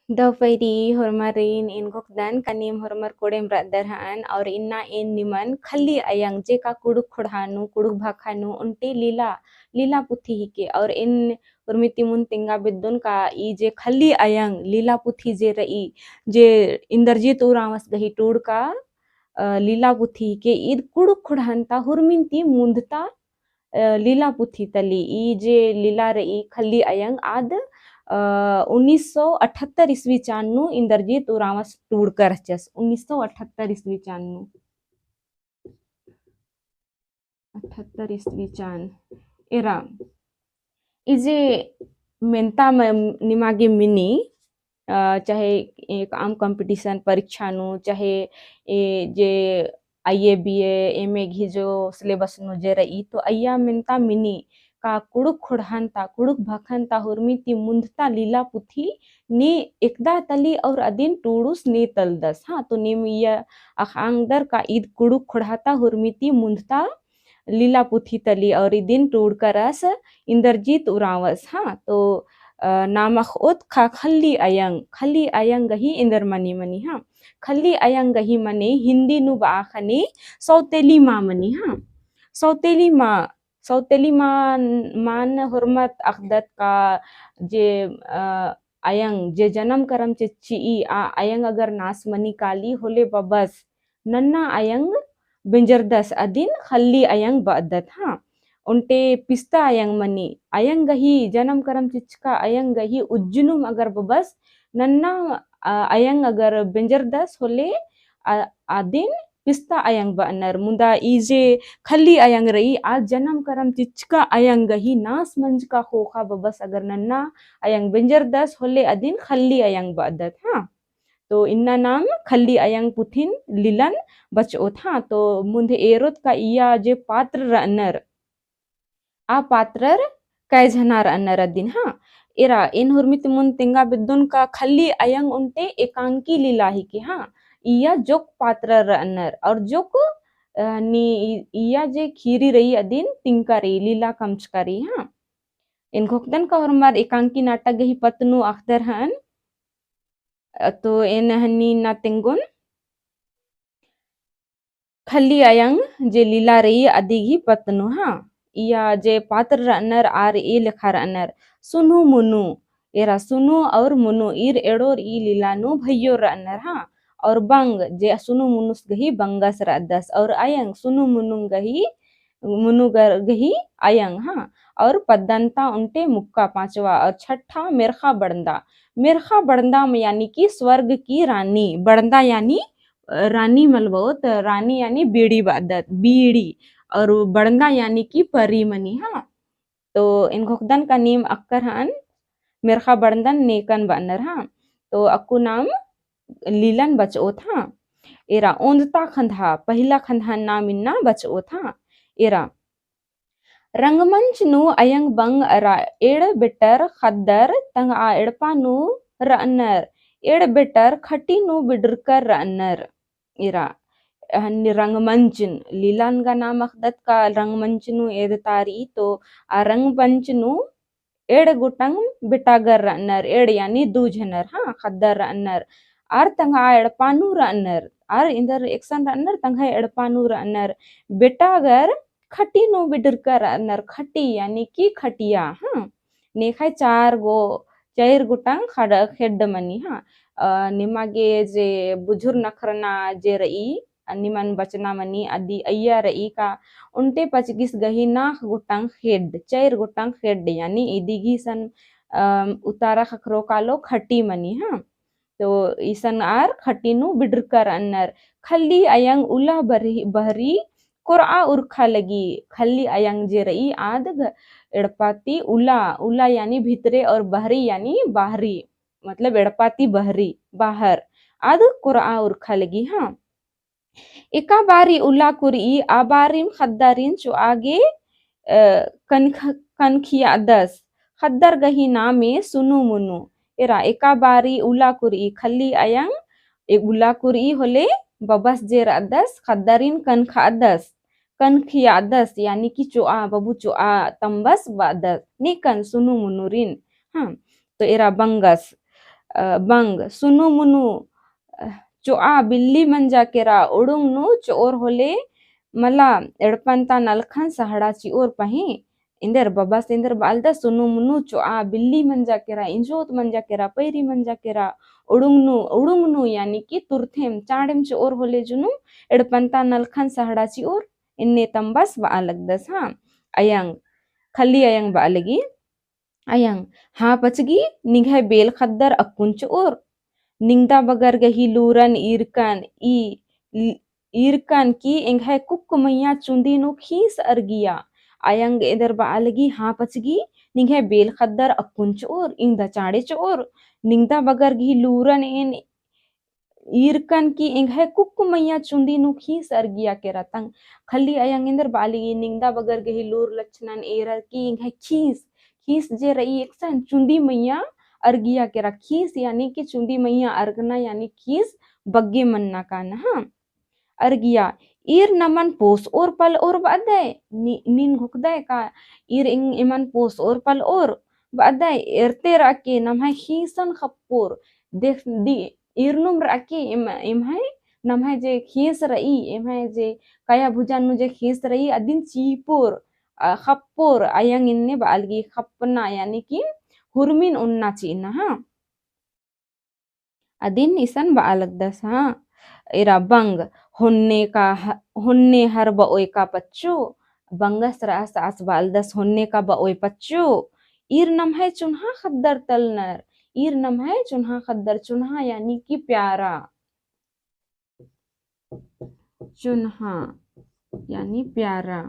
Dapaidi hormarin in gokdan kanim hormar kodem darhaan और इन्ना इन निमन खल्ली अयंग जे का कुड़ुक खुड़हानु कुड़ुक भाखानु उनटे लीला लीला पुथी हिके और इन उर्मिति मुन तिंगा बिद्दुन का ई जे खल्ली अयंग लीला पुथी जे रई जे इंद्रजीत उरावस गही टूड़ का लीला पुथी के ईद कुड़ुक खुड़हनता हुरमिनती मुंदता लीला पुथी तली ई जे लीला रई खल्ली अयंग आद 1978 ईस्वी चान्नु इंद्रजीत उरावस टूडकर चस 1978 ईस्वी चान्नु 78 ईस्वी चान एरा इजे मेंता निमागे मिनी चाहे एक आम कंपटीशन परीक्षा नु चाहे जे IABA MA घिजो सिलेबस नु जे रई तो अय्या मेंता मिनी का कुड़ुक खुड़हानता कुड़ुक भाखनता हुरमिती मुंदता लीला पुथी ने एकदा तली और अदिन टूडुस ने तलदस हाँ तो नेमिया अखांगदर का ईद कुड़ुक खुड़हाता हुरमिती मुंदता लीला पुथी तली और दिन टूड करस इंद्रजीत उरावस हाँ तो नामक ओत खा खल्ली अयंग गही इंदर मनी मनी हाँ खल्ली अयंग गही मने हिंदी नु बाखने सौतेली माँ मनी हाँ सौतेली माँ मान हुरमत अखदत का जे अयंग जे जन्म करम चिच्ची आ अयंग अगर नास मनी काली होले बबस नन्ना अयंग बिंजरदस अदिन खल्ली अयंग बदत हाँ उनटे पिस्ता अयंग मनी अयंग गही जन्म करम चिचका अयंग गही उज्जुनुम अगर बबस नन्ना अयंग अगर बिंजरदस होले आदिन पिस्ता अयंग बअनर मुंदा इजे खल्ली अयंग रही आज जन्म करम चिचका अयंग गही नास मंज का खोखा बबस अगर नन्ना अयंग बिंजरदस होले अदिन खल्ली अयंग बअदत हाँ तो इन्ना नाम खल्ली अयंग पुथिन लिलन बचओत हाँ तो मुंदे एरोत का इया जे पात्र रनर आ पात्रर कैझनार अन्नर अद्दिन हाँ एरा इन हुरमित मुन तिंगा बिद्दुन का खल्ली अयंग उनते एकांकी लीलाही के हाँ इया जोक पात्र रनर और जोक नी इया जे खीरी रही अदिन तिंका रही लीला कमचका रही हाँ इन घोकदन का हरमार एकांकी नाटक गही पतनु अख्तर हन तो इन हनी ना तिंगुन खल्ली अयंग जे लीला रही अदिगी पतनु हाँ इया जे पात्र रनर आर ए लेखा रनर सुनु मुनु एरा सुनु और मुनु ईर एड़ोर ई लीलानु भैयो रनर हाँ और बंग जे सुनु मुनुस गही बंगस रदस और अयंग सुनु मुनु गही गही अयंग हाँ और पद्दंता उनटे मुक्का पांचवा और छठा मेरखा बड़ंदा में यानी कि स्वर्ग की रानी बड़ंदा यानी रानी मलबोत रानी यानी बीड़ी बादत बीड़ी और बड़ंदा यानी कि परी मनी हाँ तो इन घोकदन का नीम अक्कर हन मेरखा बड़ंदन नेकन बनर हाँ तो अक्कू नाम लीलन बचओ था एरा ओंदता खंधा पहला खंधा नाम इन्ना बचओ था एरा रंगमंच नु अयंग बंग अरा एड़ बिटर खद्दर तंग आ एड़पानु रअनर एड़ बिटर खटी नु बिडरकर रअनर इरा रंगमंचन लीलान का नाम अखदत का रंगमंचनु एद तारी तो आ रंगमंचनु एड़ गुटंग बिटागर रअनर एड़ यानी दू झनर हाँ खद्दर रअनर are Tanga एड़पानु रअनर are Inder action रअनर तंगा एड़पानु रअनर बिटागर खटी नु बिडरकर रअनर खटी यानी कि खटिया हाँ नेखाय चार गुटंग खड खेड मनी हाँ निमागे जे बुझुर नखरना जे रई निमन बचना मनी अदी अय्या रई का उनटे पचगिस गही नाख गुटंग खेड चार गुटंग खेड यानी इदिगी सन उतारा खखरो कालो खटी मनी हाँ तो ईसन आर खटीनु बिडरकर अन्नर खल्ली अयंग उला बहरी कुरआ उर्खा लगी खल्ली अयंग जे रई आद एड़पाती उला यानी भीतरे और बहरी यानी बाहरी मतलब एड़पाती बहरी बाहर आद कुरआ उर्खा लगी हाँ एका बारी उला कुरी आबारिम खद्दारिन चो आगे कनखिया दस खद्दर गही नामे सुनु मुनु एरा एका बारी उला कुरी खल्ली अयंग ए उला कुरी होले बबस जे रदस खद्दारिन कनखिया दस यानी कि चोआ बबू चोआ तंबस बादस निकन सुनु मुनुरिन हाँ तो एरा बंगस बंग सुनु मुनु चोआ बिल्ली मंजा केरा उडुंग नु चोर होले मला एडपंता नलखन सहाड़ा चिओर पही इंदर बबा इंदर बालदा सुनु मुनु चोआ बिल्ली मंजा केरा इंजोत मंजा केरा पैरी मंजा केरा उडुंग नु यानी कि तुरथेम चाड़ेम चोर होले जुनु एडपंता नलखन सहाड़ा चिओर इन्ने तंबस बा लगदस हाँ अयंग खली अयंग बा लगी अयंग हाँ पचगी निघाय बेल खद्दर अक्कुंच और निंगदा बगर गही लूरन ईरकन की इंघाय कुक मैया चुंदी नो खीस अरगिया अयंग इधर बालगी हाँ पचगी निघाय बेल खद्दर अक्कुंच और इंगदा चाड़े चोर निंगदा बगर गही लूरन इन ईरकन की इंघाय कुक मैया चुंदी नु खीस अरगिया के रतंग खली अयंग इंदर बालगी निंगदा बगर गही लूर लक्षणन एरर की इंघाय खीस जे रही एक सन चुंदी मैया अर्गिया के खीस यानी कि चुंदी मैया अर्गना यानी खीस बग्गे मन्ना का ना अर्गिया ईर नमन पोस और पल और बदय नीन घुकदय का ईर इंग इमन पोस और पल और बदय एरते राके नमहाय खीसन खप्पोर देख दी ईरनुम राके इमहाय नमहाय जे खीस रही इमहाय जे कया भुजानु जे खीस रही अदिन चीपोर खप्पोर अयंग इन्ने बालगी खप्पना यानी कि हुरमिन उन्ना चीना हाँ अदिन इसन बालगदस हाँ इरा बंग हुन्ने हर बओय का पच्चो बंगस रास आस बालदस हुन्ने का बओय पच्चो ईर नम है चुन्हा खद्दर तलनर ईर नम है चुन्हा खद्दर चुन्हा यानी कि प्यारा चुन्हा यानी प्यारा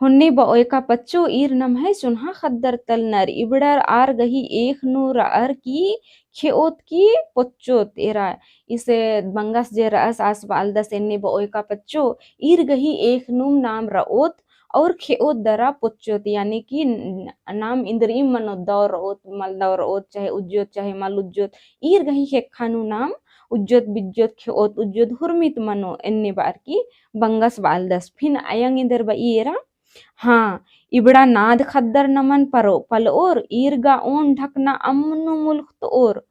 हुन्ने बओय का पच्चो ईर नम है चुन्हा खद्दर तलनर इबड़र आर गही एक नूर अर की खेओत की पोच्चोत एरा इसे बंगस जे रस आस बालदस एन्ने बओय का पच्चो ईर गही एक नूम नाम रओत और खेओत दरा पोच्चोत यानी कि नाम इंद्रीम मनो दौर ओत मल दौर ओत चाहे उज्जोत चाहे मल उज्जोत ईर गही हेखानु नाम उज्जोत बिज्जोत खेओत उज्जोत हुरमित मनो एन्ने बार की बंगस बालदस फिन अयंग इंदर बई एरा हाँ इबड़ा नाद खद्दर नमन परो पल और ईरगा ओन ढकना अम्नु मुल्क तो और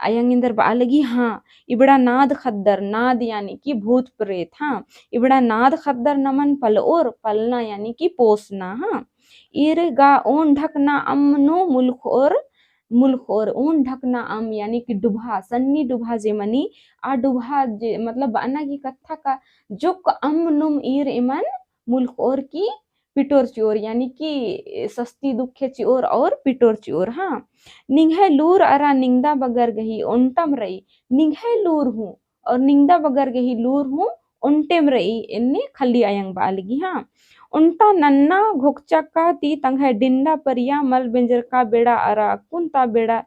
अयंगिंदर बालगी हाँ इबड़ा नाद खद्दर नाद यानी कि भूत प्रेत हाँ इबड़ा नाद खद्दर नमन पल और पलना यानी कि पोसना हाँ ईरगा ओन ढकना अम्नु मुल्क और ऊन ढकना अम यानी कि डुभा सन्नी डुभा जे मनी आ डुभा जे मतलब बाना की कथा का जुक अम नुम ईर इमन मुल्क और की पिटोर चिओर यानी कि सस्ती दुखे चिओर और पिटोर चिओर हाँ निंघे लूर अरा निंगदा बगर गही ओंटम रही निंघे लूर हूँ और निंगदा बगर गही लूर हूँ ओंटेम रही इन्ने खली अयंग बालगी हाँ उन्टा नन्ना घोकचा का ती तंग डिंडा परिया मल बिंजर का बेड़ा अरा कुंता बेड़ा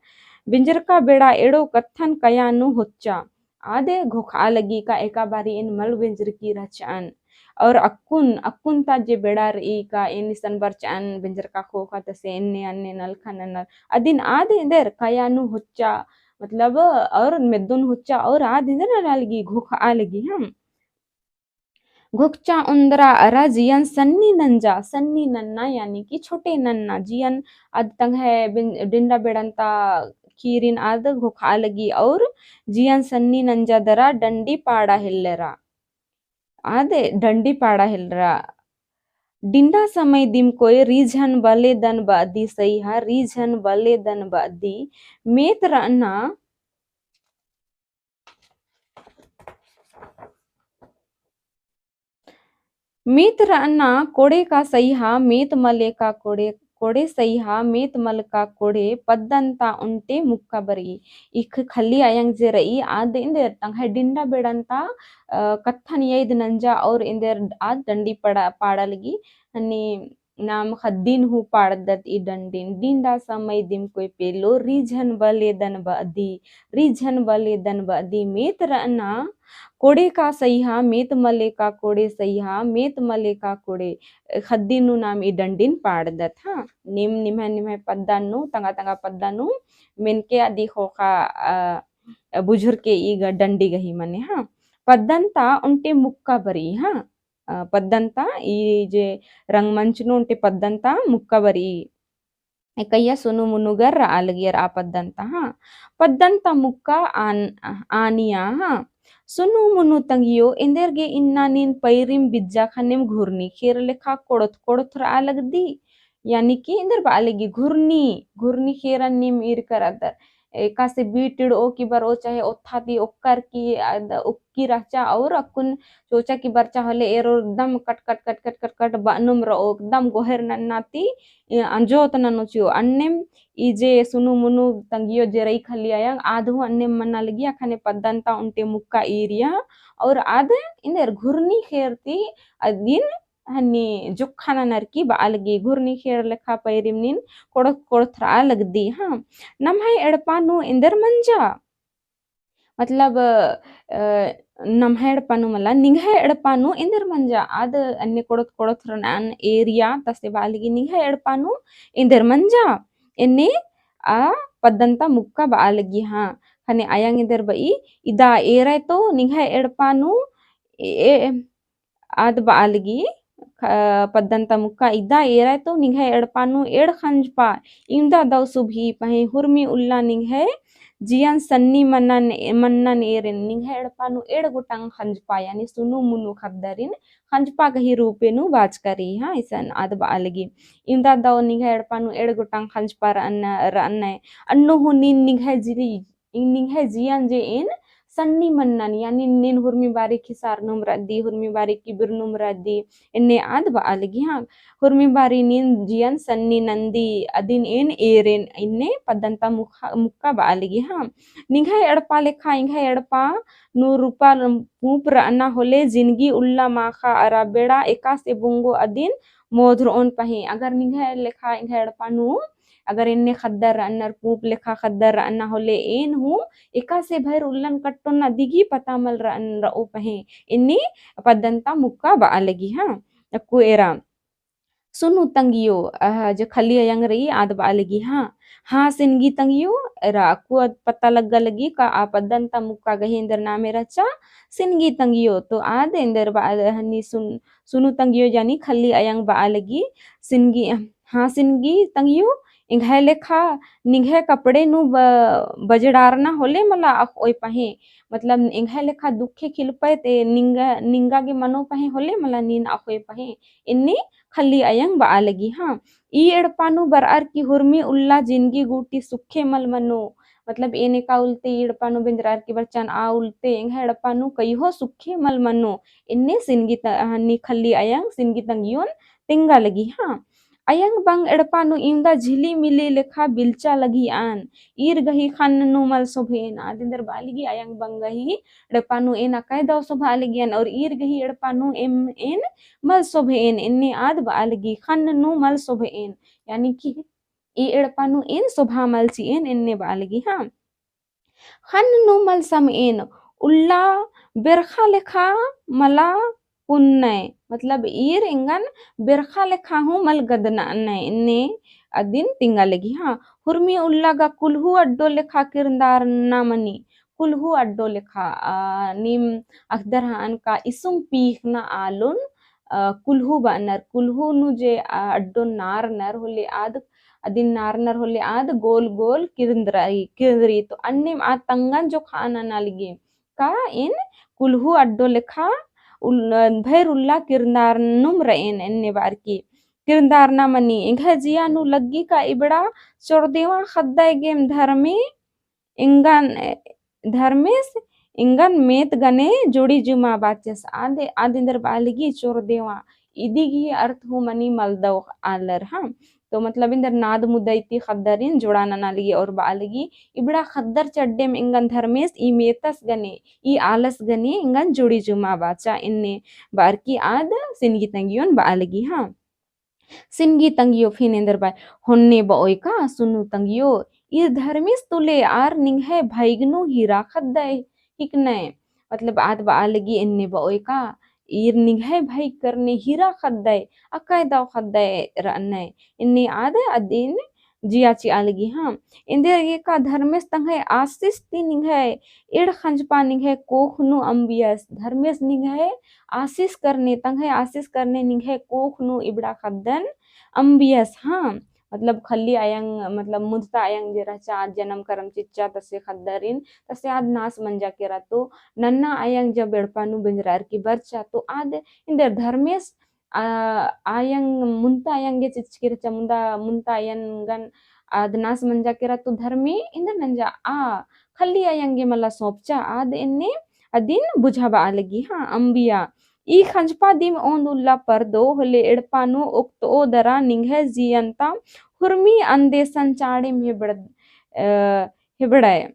बिंजर का बेड़ा एड़ो कत्थन कयानु होच्चा आदे घोखा लगी का एका बारी इन मल बिंजर की रचान और अक्कुन ता जे बेड़ा रही का इन सन बरचान बिंजर का खोखा तसे इन्ने अन्ने नल खनन अदिन आदे इधर कयानु होच्चा मतलब और मेदुन होच्चा और आदे इधर लगी घोखा लगी हम घुकचा उंदरा अरा जियन सन्नी नन्ना यानी कि छोटे नन्ना जियन अद तंग है डिंडा बेड़ंता खीरिन आद घुखा लगी और जियन सन्नी नंजा दरा डंडी पाड़ा हिल्लरा आदे डंडी पाड़ा हिल्लरा डिंडा समय दिम कोई रीझन बले दन बादी सही हा रीझन बले दन बादी मेत रना मीत रअना कोड़े का सईहा मीत मले का कोड़े कोड़े सईहा मीत मल का कोड़े पद्दंता उंटे मुक्का बरी इख खली अयंग जे रई आद इंदेर तंग डिंडा बेड़ंता कत्थन यद नंजा और इंदेर आद डंडी पाड़ा लगी हनी नाम खद्दीन हु पाड़दत ई डंडीन डिंडा समय दिम कोई पेलो रीझन बले दन बदी मेत रअना कोड़े का सईहा मेत मले का कोड़े सईहा मेत मले का कोड़े खद्दीनु नाम ई डंडीन पाड़दत हाँ निम्ह पद्दानु तंगा पद्दानु मिनके आदि खोखा बुझुर के ई डंडी गही मने हाँ पद्दंता उनटे मुक्का बरी हाँ ಪದ್ದಂತ ಈ ಜೆ ರಂಗಮಂಚನು ಉಂಟೆ ಪದ್ದಂತ ಮುಕ್ಕವರಿ Kaya sunu munugar alagir apadanta ha. Padanta muka aniya ha. Sunu munu tangyo enderge innanin pairim bidja khanem घुरनी Kher लेखा कोड़त कोड़त alagdi यानी कि इंदर बालगी घुरनी खेरन निम इर कर अदर एका से बीटिड ओ की बर ओ चाहे ओथाती ओक्कर की उक्की रचा और अकुन सोचा की बरचा हले एरो दम कट कट कट कट कट कट बानुम रो दम गोहर नन्नाती अंजोत ननुचियो अन्नेम इजे सुनु मुनु तंगियो जेरई खली आया आधु अन्नेम मन्ना लगी अखने पद्दंता उनटे मुक्का एरिया और आधे इंदर घुरनी खेरती अदिन हनी जुखाना नरकी बालगी घुरनी खेर लेखा पैरिमनिन कोड़त कोड़त लगदी हाँ नमहाई एड़पानु इंदर मंजा मतलब नमहाई एड़पानु मला निंघाई एड़पानु इंदर मंजा आद अन्य कोड़त कोड़त रनान एरिया तसे बालगी निंघाई एड़पानु इंदर मंजा इन्ने आ पद्दंता मुक्का बालगी हाँ खने आयांग इंदर बई इदा एराय तो निंघाई एड़पानु आद बालगी ಪದ್ದಂತ ಮುಕ್ಕ ಇದ್ದ ಏರಾಯ್ತು ನಿಂಘೆ ಎಡಪಾನು ಎಡ್ ಖಂಜ್ಪಾ ಇಂದ ದೌ ಸುಭಿ ಪಹೆ ಹುರ್ಮಿ ಉಲ್ಲಾ ನಿಂಘೆ जियान सन्नी मन्नन एरेन निंघे एडपानु एड गुटंग खंजपा यानी सुनु मुनु खद्दरिन खंजपा कही रूपेनु बाज करी हाँ इसन आद बालगी इंदा दाव निंघे एडपानु एड गुटंग खंजपा रअन्न अन्नु हुनिन निंघे जियान जे इन सन्नी मन्नन यानी निन हुर्मी बारी खिसार नुम रद्दी हुर्मी बारी किबिर नुम रद्दी इन्ने आद बालगी हाँ हुर्मी बारी निन जियन सन्नी नंदी अदिन एन एरेन इन्ने पद्दंता मुक्का बालगी हाँ निंघा एड़पा लेखा इंघा एड़पा नू रूपा पूप रअना होले जिंदगी उल्ला माखा अरा बेड़ा एका से बुंगो अदिन मोधर ओन पही अगर निंघा लेखा इंघा एड़पा नू अगर इन्ने खद्दर अन्नर पूप लेखा खद्दर अन्ना होले एन हूँ एका से भैर उल्लन कट्टोन दिगी पतामल रअन रओ पहे इन्नी पद्दंता मुक्का बालगी हाँ अक्कू एरा सुनु तंगियो जो खली यंग रही आद बालगी हाँ सिनगी तंगियो एरा अक्कू पता लग्गा लगी का आ पद्दंता मुक्का गही इंदर नामे रचा सिनगी तंगियो तो आद इंदर हनी सुनु तंगियो जानी खली अयंग बालगी सिनगी हाँ सिनगी तंगियो इंघाय लेखा निंघे कपड़े नु बजडारना होले मला ओय पहे मतलब इंघाय लेखा दुखे खिलपय ते निंगा के मनो पहे होले मला नीन अखोय पहे इन्नी खली अयंग बालगी हाँ ई एड़पानु बरआर की हुर्मी उल्ला जिंदगी गुटी सुखे मल मनो मतलब एने का उल्ते एड़पानु बिंदरार की बच्चन आ उल्ते इंघा एड़पानु कई हो सुखे मल मनो इन्ने सिनगी हनी खली अयंग सिनगी तंगियोन तिंगा लगी हाँ अयंग बंग एड़पानु इंदा झिली मिली लेखा बिलचा लगी आन ईर गही खान नुमल सोभेन आदिंदर बालिगी अयंग बंग गही एड़पानु एन अकाय दाव सोभा अलगियन और ईर गही एड़पानु एम एन मल सोभेन इन्ने आद बालगी खान नु मल सोभेन यानी कि ई एड़पानु एन सोभा मल ची एन इन्ने बालगी हाँ खान नु मल सम एन उल्ला बेरखा लेखा मला पुन्नय मतलब ईर इंगन बिरखा लेखा हूँ मल गदना नय इन्ने अदिन तिंगा लगी हाँ हुर्मी उल्लागा कुल्हू अड्डो लेखा किरदार नामनी कुल्हू अड्डो लेखा निम अखदर हान का इसुम पीख ना आलुन कुल्हू बानर कुल्हू नु जे अड्डो नार नर होले आद अदिन नार नर होले आद गोल गोल किरंदरी तो अन्ने आ तंगन जो खाना ना लगे का इन कुल्हू अड्डो लेखा भैर उल्ला किरदार नुम रहेन एन्ने बार की किरदार ना मनी इंघा जिया नु लग्गी का इबड़ा चोरदेवा खद्दाय गेम धर्मेश इंगन मेत गने जोड़ी जुमा बाचस आदे आदिंदर बालगी चोरदेवा इदिगी अर्थ हु मनी मलदव आलर हाँ तो मतलब इंदर नाद मुदैती खद्दरिन जोड़ाना नालगी और बालगी इबड़ा खद्दर चड्डेम इंगन धर्मेश ई मेतस गने ई आलस गने इंगन जोड़ी जुमा बाचा इन्ने बार की आद सिनगी तंगियोन बालगी हाँ सिनगी तंगियो फिन इंदर बाय होन्ने बओय का सुनु तंगियो ई धर्मेश तुले आर निंघे भाईगनु हीरा खद्दै हिकने मतलब आद बालगी इन्ने बओय का ईर निघाय भाई करने हीरा खद्दै अकाय दाव खद्दै रअन्नै इन्ने आद अदिन जियाची आलगी हाँ इंदे ये का धर्मेश तंगे आशीष ती निंगे इड़ खंजपा निंगे कोखनु अंबियस धर्मेश निंगे आशीष करने तंगे आशीष करने निंगे कोखनु इबड़ा खद्दन अंबियस हाँ मतलब खल्ली आयंग मतलब मुदता आयंग जे रचा आज जन्म करम चिच्चा तसे खद्दरिन तसे आज नास मंजा केरा तो नन्ना आयंग जब एड़पानु बिंजरार की बरचा तो आद इंदर धर्मेश आयंग मुंता आयंगे चिचकिर चमुंदा मुंता आयंगन आद नास मंजा केरा तो धर्मी इंदर नंजा खल्ली आयंगे मला सोपचा आद इन्ने अदिन बुझाबा आलगी हाँ अंबिया ई खंजपा दिम ओंदुल्ला परदो होले एड़पानु उक्तो दरा निंगे जियंता हुर्मी अंदे संचाड़े में हिबड़ाय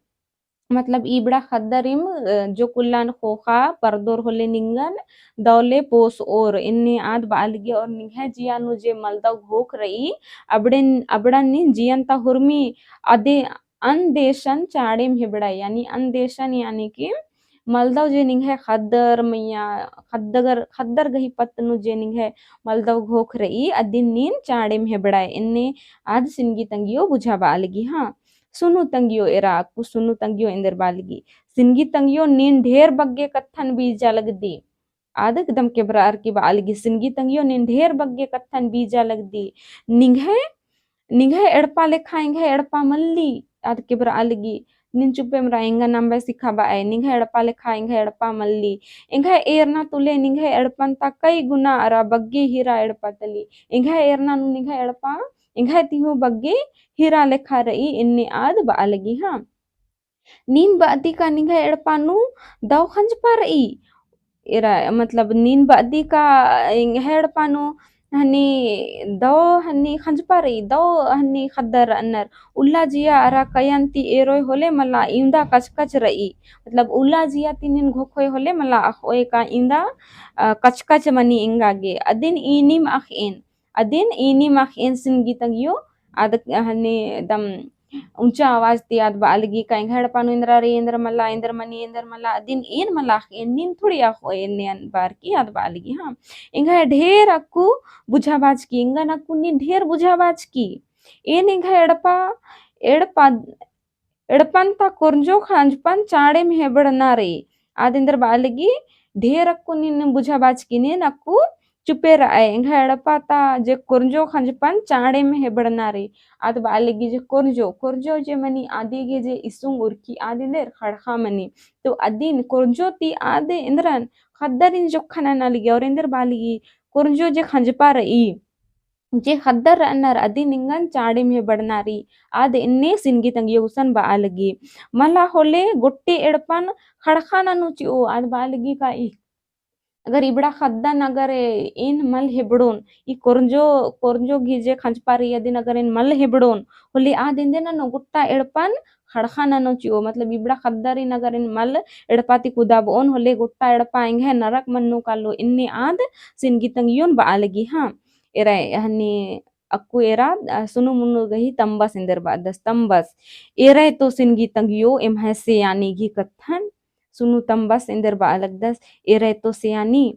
मतलब इबड़ा खद्दरिम जो कुल्लान खोखा परदोर होले निंगन दौले पोस और इन्ने आद बालगी और निंगे जियानु जे मलदा घोक रही अबड़न नि जियंता हुर्मी अदे अंदेशन चाड़ेम हिबड़ा यानी अंदेशन यानी कि मलदव जे निंगे खद्दर मैया खद्दर गही पत्तनु जे निंगे मलदव घोक रही अदिन नीन चाड़ेम हिबड़ा इन्ने आद सिनगी तंगियो बुझाबा अलगी हाँ सुनु तंगियो एरा अक्कु सुनु तंगियो इंदर बालगी सिनगी तंगियो नीन ढेर बग्गे कत्थन बीजा लगदी आदक दम के बरार की बालगी सिनगी तंगियो नीन ढेर बग्गे कत्थन बीजा लगदी निंगे निंगे एड़पा लेखाएंगे एड़पा मल्ली आद के बरालगी निन चुप्पे मरा इंगा नंबे सिखा बाए निंगे एड़पा लेखाएंगे एड़पा मल्ली इंगे एरना तुले निंगे एड़पंता कई गुना अरा बग्गे हीरा एड़पा तली इंगे एरना नु निंगे एड़पा इंगे तिहु बग्गे हीरा लेखा रही इन्ने आद बालगी हाँ नीन बादी का निंगा एड़पानु दव खंज पा रही इरा मतलब नीन बादी का हेड़पानु हनी दव हनी खंज पा रही दव हनी खद्दर अन्नर उल्ला जिया अरा कयांती एरोय होले मला इंदा कचकच रही मतलब उल्ला जिया तिनिन घोखोय होले मला ओय का इंदा कचकच मनी इंगागे अदिन इनिम आख इन सिनगी तंगियो आद हनी दम ऊंचा आवाज तियाद बालगी का इंघड़ पानु इंद्र मला दिन इन मलाख इन थोड़ी आखो इन बार की आद बालगी हाँ इंघा ढेर अक्कू बुझाबाज की इंगा नक्कू नी ढेर बुझाबाज की इन इंघा एड़पा एड़पंता कुर्जो खांजपन चाड़े में हेबड़ना रे आद इंद्र बालगी ढेर अक्कू नी बुझाबाज की ने नक्कू चुपे रहे इंघा एड़पाता जे कुर्जो खंजपन चाड़े में हेबड़ना रे आद बालगी जे कुर्जो जे मनी आदि गे जे इसुंग उर्की आदि देर खड़खा मनी तो अदिन कुर्जो ती आदे इंद्रन खद्दरिन जो खना नालिगे और इंदर बालगी कुर्जो जे खंजपा रही जे खद्दर अन्नर अदिन इंगन चाड़े में बड़नारी आद इन्ने सिनगी तंगी उसन बालगी मला होले गुट्टी एड़पन खड़खा नुची ओ आद बालगी का अगर इबड़ा खद्दन अगर इन मल हिबड़ोन ई कोरंजो घीजे खंचपारी यदिन अगर इन मल हिबड़ोन होली आ दिन दिन नो गुट्टा एड़पन खड़खा ननो चियो मतलब इबड़ा खद्दर इन अगर इन मल एड़पाती कुदाब ओन होले गुट्टा एड़पा इंगे नरक मन्नु कालो इन्ने आद सिनगी तंगियोन बालगी हाँ एरा हनी अक्कू एरा सुनु मुनु गही तंबस इंदर बादस तंबस एरा तो सिनगी तंगियो एम हैसे यानी घी कत्थन सुनु तंबस इंदर बालगदस एरे तो सियानी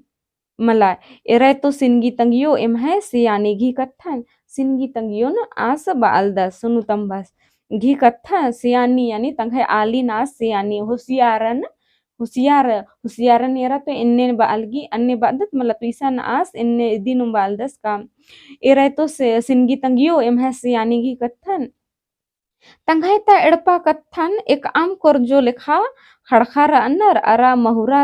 मला एरे तो सिनगी तंगियो एम है सियानी घी कत्थन सिनगी तंगियो न आस बालदस सुनु तंबस घी कत्था सियानी यानी तंगे आली नास सियानी हुसियारन एरा तो इन्ने बालगी अन्ने बादत मला तो ईसा नास इन्ने दिनु बालदस का एरे तो सिनगी तंगियो एम है सियानी घी कत्थन तंघाइता एड़पा कत्थन एक आम कोरजो लेखा खड़खार अन्नर अरा महुरा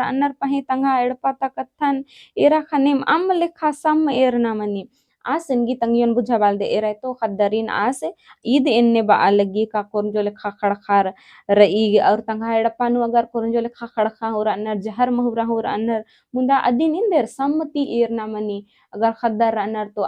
अन्नर पहे तंगा एड़पा ता कत्थन एरा खनेम आम लेखा सम एरना मनी आस इनगी तंगियन बुझा बाल दे एरा तो खद्दरीन आस ईद इन्ने बालगी का कोरजो लेखा खड़खार रई और तंगा एड़पा नु अगर कोरजो लेखा खड़खा हो अन्नर जहर महुरा हो अन्नर मुंदा अदिन इंदर सम्मति एरना मनी अगर खद्दर अन्नर तो